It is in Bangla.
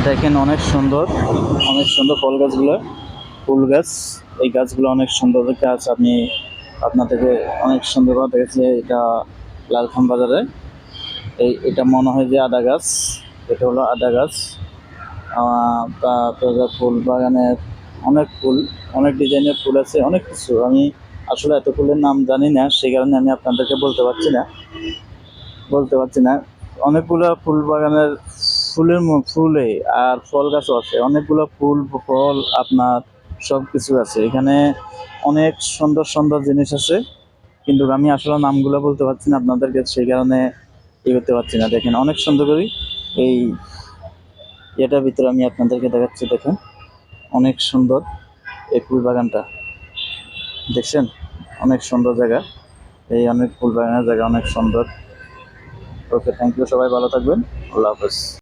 দেখেন অনেক সুন্দর, অনেক সুন্দর ফল গাছগুলো, ফুল গাছ। এই গাছগুলো অনেক সুন্দর গাছ। আমি আপনাদেরকে অনেক সুন্দরভাবে দেখেছি। এটা লালখান বাজারে। এটা মনে হয় যে আদা গাছ। এটা হলো আদা গাছ। তারপরে ফুল বাগানের অনেক ফুল, অনেক ডিজাইনের ফুল আছে, অনেক কিছু। আমি আসলে এত ফুলের নাম জানি না, সেই কারণে আমি আপনাদেরকে বলতে পারছি না। অনেকগুলো ফুল বাগানের ফুলে আর ফল গাছও আছে। অনেকগুলো ফুল ফল আপনার সব কিছু আছে এখানে। অনেক সুন্দর সুন্দর জিনিস আছে, কিন্তু আমি আসলে নামগুলো বলতে পারছি না আপনাদেরকে, সেই কারণে করতে পারছি না। দেখেন অনেক সুন্দর করি এই এটার ভিতরে আমি আপনাদেরকে দেখাচ্ছি। দেখেন অনেক সুন্দর এই ফুল বাগানটা, দেখছেন? অনেক সুন্দর জায়গা। এই অনেক ফুল বাগানের জায়গা অনেক সুন্দর। ওকে, থ্যাংক ইউ। সবাই ভালো থাকবেন। আল্লাহ হাফেজ।